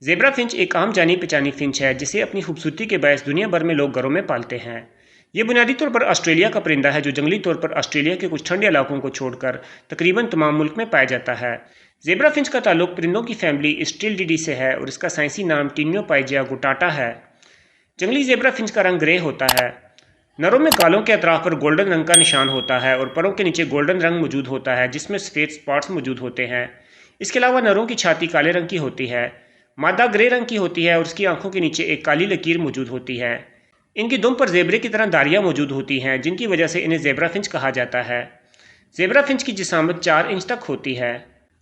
Zebra Finch एक आम जानी पहचानी फिंच है जिसे अपनी खूबसूरती के बायस दुनिया भर में लोग घरों में पालते हैं। ये बुनियादी तौर पर ऑस्ट्रेलिया का परिंदा है जो जंगली तौर पर ऑस्ट्रेलिया के कुछ ठंडे इलाकों को छोड़कर तकरीबन तमाम मुल्क में पाया जाता है। ज़ेब्रा फिंच का ताल्लुक परिंदों की फैमिली स्टिल्डिडी से है और इसका साइंसी नाम टीनियोपाइजिया गुटाटा है। जंगली ज़ेब्रा फिंच का रंग ग्रे होता है। नरों में गालों के अतराफ पर गोल्डन रंग का निशान होता है और परों के नीचे गोल्डन रंग मौजूद होता है जिसमें सफ़ेद स्पॉट्स मौजूद होते हैं। इसके अलावा नरों की छाती काले रंग की होती है, मादा ग्रे रंग की होती है और उसकी आंखों के नीचे एक काली लकीर मौजूद होती है। इनकी दुम पर ज़ेब्रे की तरह धारियाँ मौजूद होती हैं जिनकी वजह से इन्हें ज़ेब्रा फिंच कहा जाता है। ज़ेब्रा फिंच की जिसामत 4 इंच तक होती है।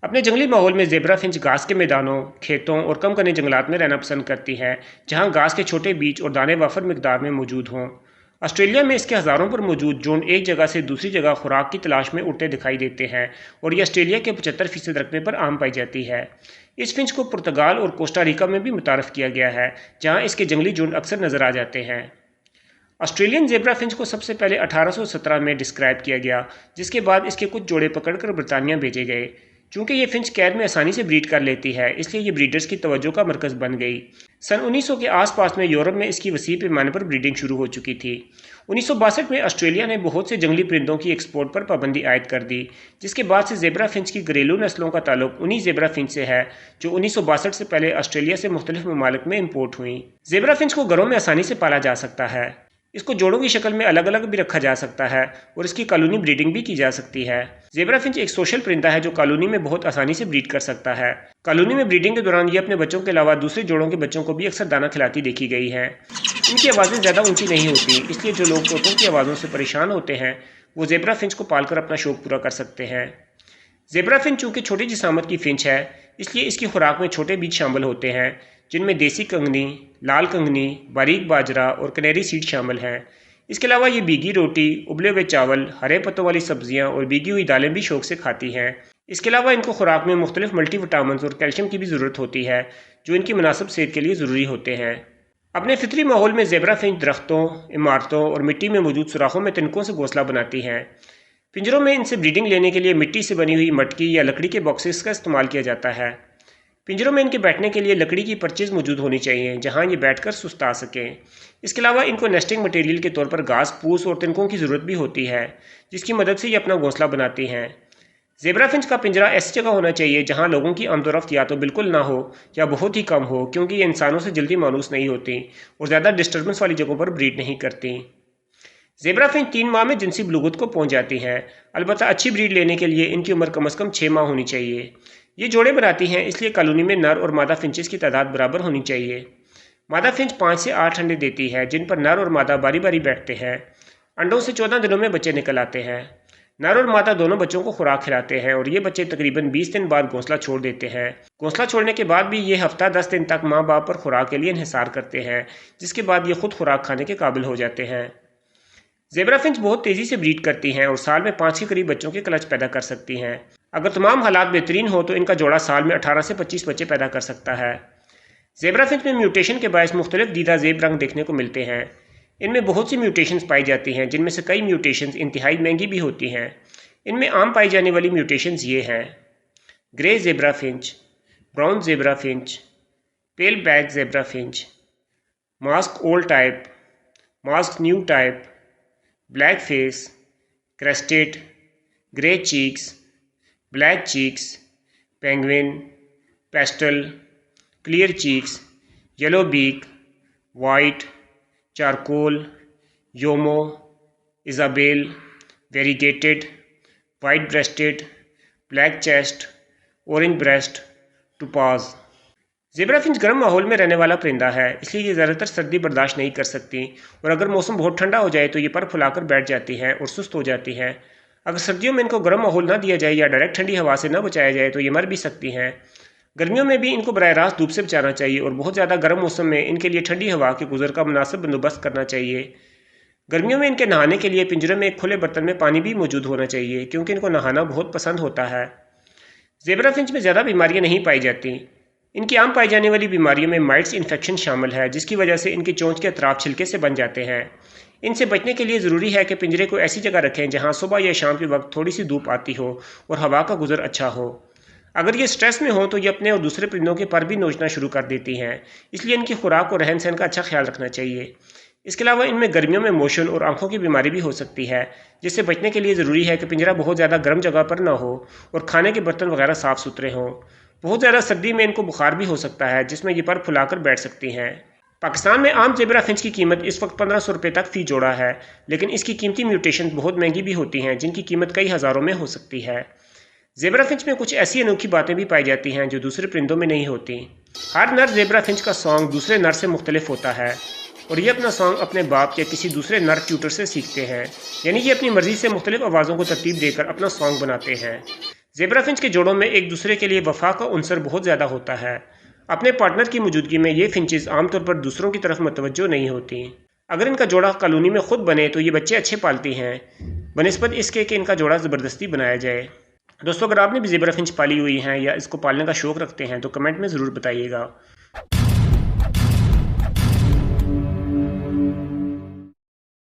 अपने जंगली माहौल में ज़ेब्रा फिंच घास के मैदानों, खेतों और कम घने जंगलात में रहना पसंद करती है जहाँ घास के छोटे बीज और दाने वाफर मिकदार में मौजूद हों। ऑस्ट्रेलिया में इसके हज़ारों पर मौजूद जोन एक जगह से दूसरी जगह खुराक की तलाश में उड़ते दिखाई देते हैं और ये ऑस्ट्रेलिया के 75% रकबे पर आम पाई जाती है। इस फिंच को पुर्तगाल और कोस्टा रिका में भी मुतारफ़ किया गया है जहाँ इसके जंगली झुंड अक्सर नज़र आ जाते हैं। ऑस्ट्रेलियन ज़ेब्रा फिंच को सबसे पहले 1817 में डिस्क्राइब किया गया, जिसके बाद इसके कुछ जोड़े पकड़कर बरतानिया भेजे गए। चूँकि ये फिंच कैद में आसानी से ब्रीड कर लेती है इसलिए ये ब्रीडर्स की तवज्जो का मरकज़ बन गई। सन 1900 के आसपास में यूरोप में इसकी वसी पैमाने पर ब्रीडिंग शुरू हो चुकी थी। 1962 में ऑस्ट्रेलिया ने बहुत से जंगली परिंदों की एक्सपोर्ट पर पाबंदी आयद कर दी, जिसके बाद से ज़ेब्रा फिंच की घरेलू नस्लों का ताल्लुक उन्हीं ज़ेब्रा फिंच से है जो 1962 से पहले ऑस्ट्रेलिया से मुख्तलिफ ममालिक में इम्पोर्ट हुई। ज़ेब्रा फिंच को घरों में आसानी से पाला जा सकता है। इसको जोड़ों की शक्ल में अलग अलग भी रखा जा सकता है और इसकी कॉलोनी ब्रीडिंग भी की जा सकती है। ज़ेब्रा फिंच एक सोशल परिंदा है जो कॉलोनी में बहुत आसानी से ब्रीड कर सकता है। कॉलोनी में ब्रीडिंग के दौरान ये अपने बच्चों के अलावा दूसरे जोड़ों के बच्चों को भी अक्सर दाना खिलाती देखी गई है। इनकी आवाज़ें ज़्यादा ऊंची नहीं होती, इसलिए जो लोग तोतों की आवाज़ों से परेशान होते हैं वो ज़ेब्रा फिंच को पालकर अपना शौक पूरा कर सकते हैं। ज़ेब्रा फिंच चूँकि छोटी जिसामत की फिंच है इसलिए इसकी खुराक में छोटे बीज शामिल होते हैं जिनमें देसी कंगनी, लाल कंगनी, बारीक बाजरा और कनेरी सीड शामिल हैं। इसके अलावा ये भीगी रोटी, उबले हुए चावल, हरे पत्तों वाली सब्जियां और भीगी हुई दालें भी शौक से खाती हैं। इसके अलावा इनको खुराक में मुख्तलिफ मल्टी विटामिन और कैल्शियम की भी ज़रूरत होती है जो इनकी मुनासिब सेहत के लिए ज़रूरी होते हैं। अपने फितरी माहौल में ज़ेब्रा फिंच दरख्तों, इमारतों और मिट्टी में मौजूद सुराखों में तिनकों से घोंसला बनाती हैं। पिंजरों में इनसे ब्रीडिंग लेने के लिए मिट्टी से बनी हुई मटकी या लकड़ी के बॉक्सेस का इस्तेमाल किया जाता है। पिंजरों में इनके बैठने के लिए लकड़ी की परचेज मौजूद होनी चाहिए जहां ये बैठकर सुस्ता सकें। इसके अलावा इनको नेस्टिंग मटेरियल के तौर पर घास, फूस और तिनकों की ज़रूरत भी होती है जिसकी मदद से ये अपना घोंसला बनाती हैं। ज़ेब्रा फिंच का पिंजरा ऐसी जगह होना चाहिए जहां लोगों की आमदोरफ्त या तो बिल्कुल ना हो या बहुत ही कम हो, क्योंकि ये इंसानों से जल्दी मानूस नहीं होती और ज़्यादा डिस्टर्बेंस वाली जगहों पर ब्रीड नहीं करती। ज़ेब्रा फिंच 3 माह में जिनसी बलूगत को पहुंच जाती है। अलबत्ता अच्छी ब्रीड लेने के लिए इनकी उम्र कम से कम 6 माह होनी चाहिए। ये जोड़े बनाती हैं इसलिए कॉलोनी में नर और मादा फिंचेस की तादाद बराबर होनी चाहिए। मादा फिंच 5 से 8 अंडे देती है जिन पर नर और मादा बारी बारी बैठते हैं। अंडों से 14 दिनों में बच्चे निकल आते हैं। नर और मादा दोनों बच्चों को खुराक खिलाते हैं और ये बच्चे तकरीबन 20 दिन बाद घोंसला छोड़ देते हैं। घोंसला छोड़ने के बाद भी ये हफ्ता 10 दिन तक माँ बाप पर खुराक के लिए इन्हिसार करते हैं, जिसके बाद ये खुद खुराक खाने के काबिल हो जाते हैं। ज़ेब्रा फिंच बहुत तेज़ी से ब्रीड करती हैं और साल में 5 के करीब बच्चों के क्लच पैदा कर सकती हैं। अगर तमाम हालात बेहतरीन हो तो इनका जोड़ा साल में 18 से 25 बच्चे पैदा कर सकता है। ज़ेब्रा फिंच में म्यूटेशन के बायस मुख्तलिफ दीदा ज़ेब रंग देखने को मिलते हैं। इनमें बहुत सी म्यूटेशंस पाई जाती हैं जिनमें से कई म्यूटेशंस इंतहाई महंगी भी होती हैं। इनमें आम पाई जाने वाली म्यूटेशंस ये हैं: grey zebra finch, brown zebra finch, pale black zebra finch, mask old type, mask new type, black face, crested, grey cheeks, black cheeks, penguin, pastel, clear cheeks, yellow beak, white, charcoal, yomo, isabel, variegated, white breasted, black chest, orange breast, topaz. Zebra finch गर्म माहौल में रहने वाला परिंदा है इसलिए ये ज़्यादातर सर्दी बर्दाश्त नहीं कर सकती और अगर मौसम बहुत ठंडा हो जाए तो ये पर फुलाकर बैठ जाती हैं और सुस्त हो जाती हैं। अगर सर्दियों में इनको गर्म माहौल ना दिया जाए या डायरेक्ट ठंडी हवा से ना बचाया जाए तो ये मर भी सकती हैं। गर्मियों में भी इनको बराह रास्त धूप से बचाना चाहिए और बहुत ज़्यादा गर्म मौसम में इनके लिए ठंडी हवा के गुजर का मुनासिब बंदोबस्त करना चाहिए। गर्मियों में इनके नहाने के लिए पिंजरे में एक खुले बर्तन में पानी भी मौजूद होना चाहिए क्योंकि इनको नहाना बहुत पसंद होता है। ज़ेब्रा फिंच में ज़्यादा बीमारियां नहीं पाई जाती। इनकी आम पाई जाने वाली बीमारियों में माइट्स इन्फेक्शन शामिल है जिसकी वजह से इनकी चोंच के अतराफ छिलके से बन जाते हैं। इनसे बचने के लिए ज़रूरी है कि पिंजरे को ऐसी जगह रखें जहां सुबह या शाम के वक्त थोड़ी सी धूप आती हो और हवा का गुजर अच्छा हो। अगर ये स्ट्रेस में हो तो ये अपने और दूसरे परिंदों के पर भी नोचना शुरू कर देती हैं, इसलिए इनकी खुराक और रहन सहन का अच्छा ख्याल रखना चाहिए। इसके अलावा इनमें गर्मियों में मोशन और आंखों की बीमारी भी हो सकती है, जिससे बचने के लिए ज़रूरी है कि पिंजरा बहुत ज़्यादा गर्म जगह पर ना हो और खाने के बर्तन वगैरह साफ़ सुथरे हों। बहुत ज़्यादा सर्दी में इनको बुखार भी हो सकता है, जिसमें ये पर फुलाकर बैठ सकती हैं। पाकिस्तान में आम ज़ेबरा फिंच की कीमत इस वक्त 1500 रुपये तक फ़ी जोड़ा है, लेकिन इसकी कीमती म्यूटेशन बहुत महंगी भी होती हैं, जिनकी कीमत कई हज़ारों में हो सकती है। ज़ेबरा फिंच में कुछ ऐसी अनोखी बातें भी पाई जाती हैं जो दूसरे परिंदों में नहीं होती। हर नर ज़ेबरा फिंच का सॉन्ग दूसरे नर से मुख्तलिफ होता है और ये अपना सॉन्ग अपने बाप या किसी दूसरे नर ट्यूटर से सीखते हैं, यानी कि अपनी मर्ज़ी से मुख्तलिफ आवाज़ों को तरतीब देकर अपना सॉन्ग बनाते हैं। ज़ेबरा फिंच के जोड़ों में एक दूसरे के लिए वफा का उनसर बहुत ज़्यादा होता है। अपने पार्टनर की मौजूदगी में ये फिंचेस आमतौर पर दूसरों की तरफ मुतवज्जो नहीं होती। अगर इनका जोड़ा कॉलोनी में खुद बने तो ये बच्चे अच्छे पालती हैं, बनिस्बत इसके कि इनका जोड़ा ज़बरदस्ती बनाया जाए। दोस्तों, अगर आपने भी ज़ेबरा फिंच पाली हुई हैं या इसको पालने का शौक़ रखते हैं तो कमेंट में ज़रूर बताइएगा।